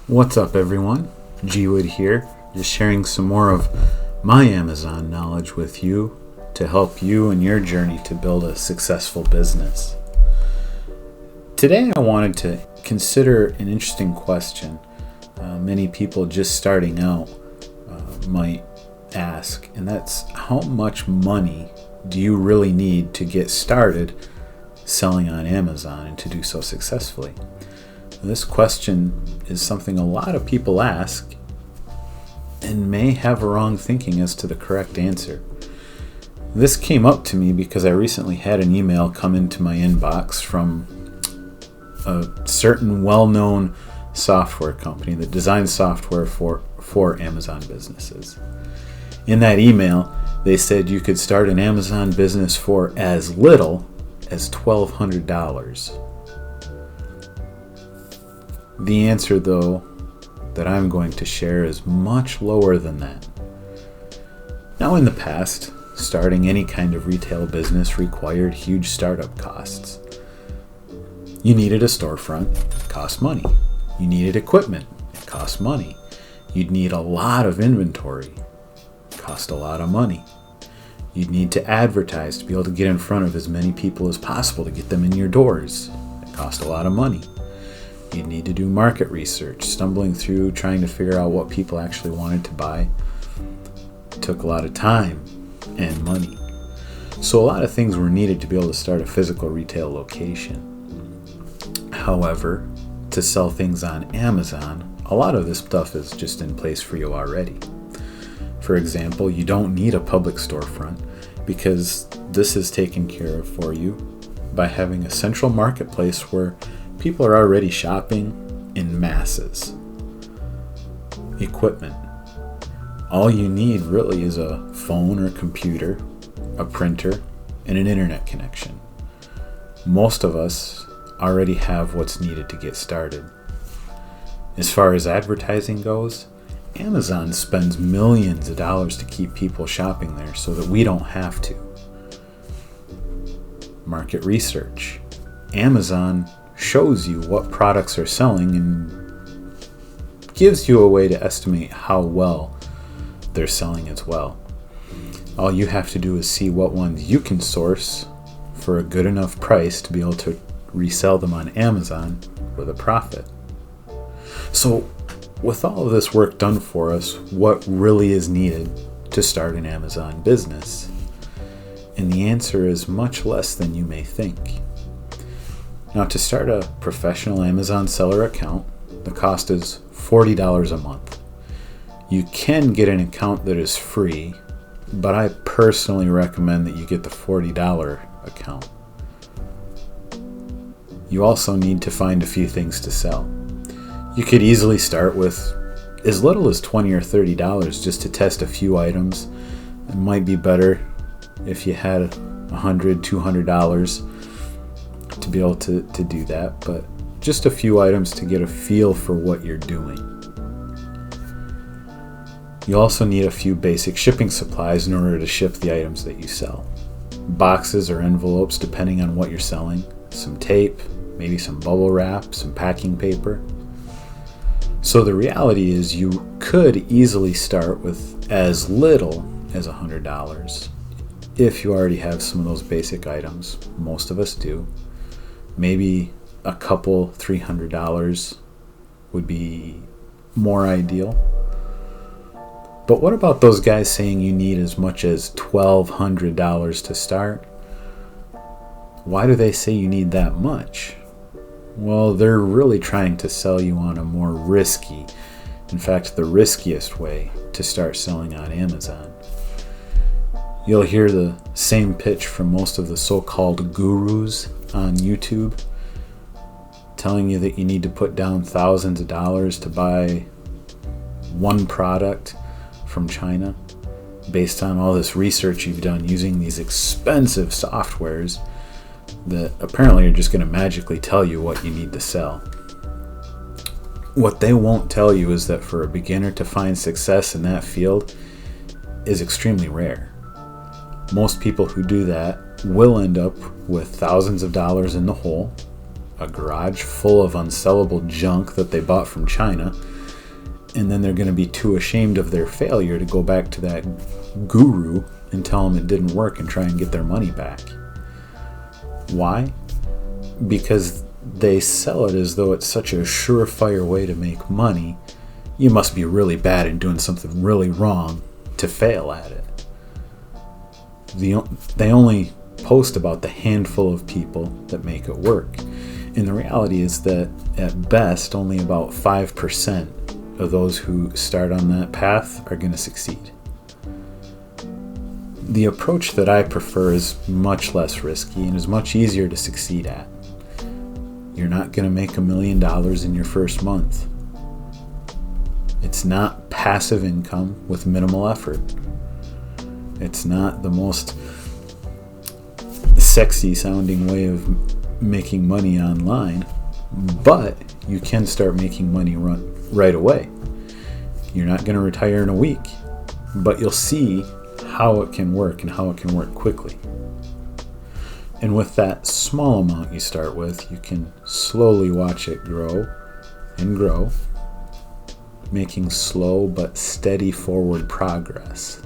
What's up, everyone? G-Wood here, just sharing some more of my Amazon knowledge with you to help you in your journey to build a successful business. Today I wanted to consider an interesting question many people just starting out might ask, and that's how much money do you really need to get started selling on Amazon and to do so successfully? This question is something a lot of people ask and may have a wrong thinking as to the correct answer. This came up to me because I recently had an email come into my inbox from a certain well-known software company that designs software for Amazon businesses. In that email, they said you could start an Amazon business for as little as $1,200. The answer, though, that I'm going to share is much lower than that. Now, in the past, starting any kind of retail business required huge startup costs. You needed a storefront, it cost money. You needed equipment, it cost money. You'd need a lot of inventory, it cost a lot of money. You'd need to advertise to be able to get in front of as many people as possible to get them in your doors. It cost a lot of money. You'd need to do market research, stumbling through trying to figure out what people actually wanted to buy. It took a lot of time and money. So a lot of things were needed to be able to start a physical retail location. However, to sell things on Amazon, a lot of this stuff is just in place for you already. For example, you don't need a public storefront because this is taken care of for you by having a central marketplace where people are already shopping in masses. Equipment. All you need really is a phone or computer, a printer, and an internet connection. Most of us already have what's needed to get started. As far as advertising goes, Amazon spends millions of dollars to keep people shopping there so that we don't have to. Market research. Amazon shows you what products are selling and gives you a way to estimate how well they're selling as well. All you have to do is see what ones you can source for a good enough price to be able to resell them on Amazon with a profit. So, with all of this work done for us, what really is needed to start an Amazon business? And the answer is much less than you may think. Now, to start a professional Amazon seller account, the cost is $40 a month. You can get an account that is free, but I personally recommend that you get the $40 account. You also need to find a few things to sell. You could easily start with as little as $20 or $30 just to test a few items. It might be better if you had $100, $200 to be able to do that, but just a few items to get a feel for what you're doing. You also need a few basic shipping supplies in order to ship the items that you sell. Boxes or envelopes depending on what you're selling, some tape, maybe some bubble wrap, some packing paper. So the reality is you could easily start with as little as $100 if you already have some of those basic items. Most of us do. Maybe a couple $300 would be more ideal. But what about those guys saying you need as much as $1,200 to start? Why do they say you need that much? Well, they're really trying to sell you on a more risky, in fact, the riskiest way to start selling on Amazon. You'll hear the same pitch from most of the so-called gurus on YouTube, telling you that you need to put down thousands of dollars to buy one product from China based on all this research you've done using these expensive softwares that apparently are just going to magically tell you what you need to sell. What they won't tell you is that for a beginner to find success in that field is extremely rare. Most people who do that will end up with thousands of dollars in the hole a garage full of unsellable junk that they bought from China, and then they're going to be too ashamed of their failure to go back to that guru and tell them it didn't work and try and get their money back. Why? Because they sell it as though it's such a surefire way to make money. You must be really bad and doing something really wrong to fail at it. They only post about the handful of people that make it work. And the reality is that at best, only about 5% of those who start on that path are going to succeed. The approach that I prefer is much less risky and is much easier to succeed at. You're not going to make $1 million in your first month. It's not passive income with minimal effort. It's not the most sexy sounding way of making money online, but you can start making money right away. You're not going to retire in a week, but you'll see how it can work and how it can work quickly. And with that small amount you start with, you can slowly watch it grow and grow, making slow but steady forward progress.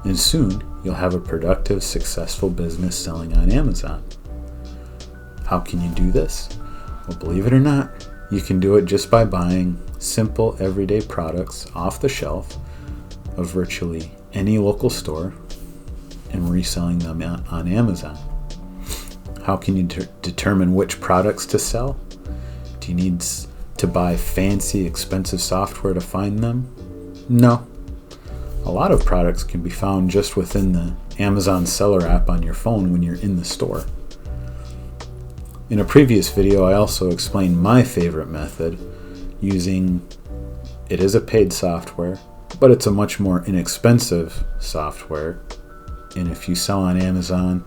And soon, you'll have a productive, successful business selling on Amazon. How can you do this? Well, believe it or not, you can do it just by buying simple, everyday products off the shelf of virtually any local store and reselling them on Amazon. How can you determine which products to sell? Do you need to buy fancy, expensive software to find them? No. A lot of products can be found just within the Amazon seller app on your phone when you're in the store. In a previous video, I also explained my favorite method using, it is a paid software, but it's a much more inexpensive software. And if you sell on Amazon,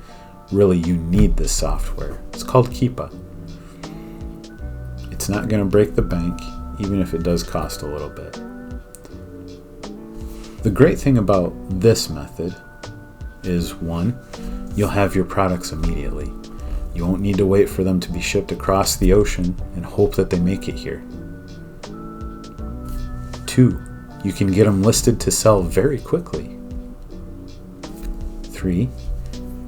really you need this software. It's called Keepa. It's not going to break the bank, even if it does cost a little bit. The great thing about this method is, one, you'll have your products immediately. You won't need to wait for them to be shipped across the ocean and hope that they make it here. Two, you can get them listed to sell very quickly. Three,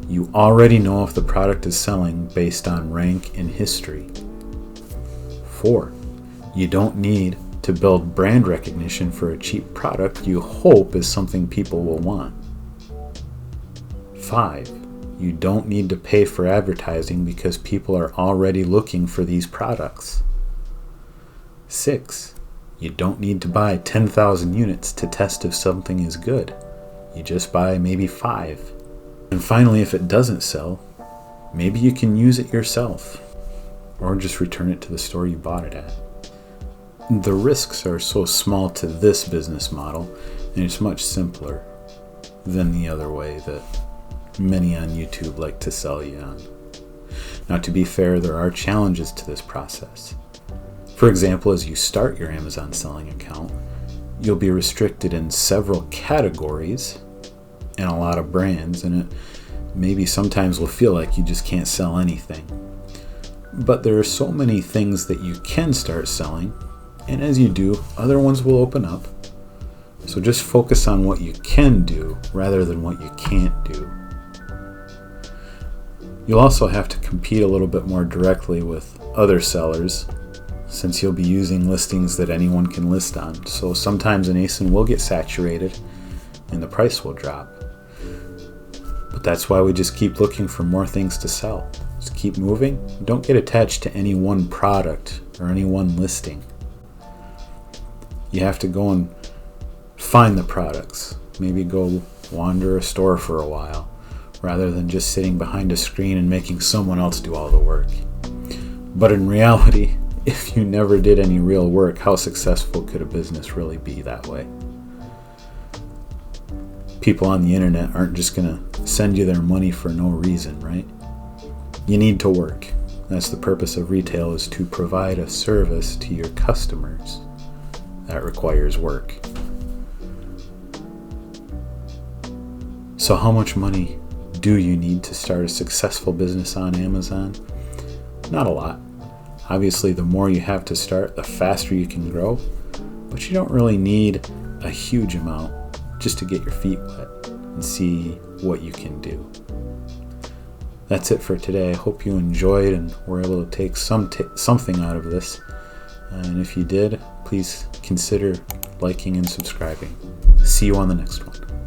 you already know if the product is selling based on rank and history. Four, you don't need to build brand recognition for a cheap product you hope is something people will want. 5, you don't need to pay for advertising because people are already looking for these products. 6, you don't need to buy 10,000 units to test if something is good. You just buy maybe 5. And finally, if it doesn't sell, maybe you can use it yourself or just return it to the store you bought it at. The risks are so small to this business model, and it's much simpler than the other way that many on YouTube like to sell you on. Now, to be fair, there are challenges to this process. For example, as you start your Amazon selling account, you'll be restricted in several categories and a lot of brands, and it maybe sometimes will feel like you just can't sell anything. But there are so many things that you can start selling, and as you do, other ones will open up. So just focus on what you can do rather than what you can't do. You'll also have to compete a little bit more directly with other sellers, since you'll be using listings that anyone can list on. So sometimes an ASIN will get saturated and the price will drop. But that's why we just keep looking for more things to sell. Just keep moving. Don't get attached to any one product or any one listing. You have to go and find the products. Maybe go wander a store for a while, rather than just sitting behind a screen and making someone else do all the work. But in reality, if you never did any real work, how successful could a business really be that way? People on the internet aren't just going to send you their money for no reason, right? You need to work. That's the purpose of retail, is to provide a service to your customers. That requires work. So how much money do you need to start a successful business on Amazon? Not a lot. Obviously, the more you have to start, the faster you can grow, but you don't really need a huge amount just to get your feet wet and see what you can do. That's it for today. I hope you enjoyed and were able to take something out of this. And if you did, please consider liking and subscribing. See you on the next one.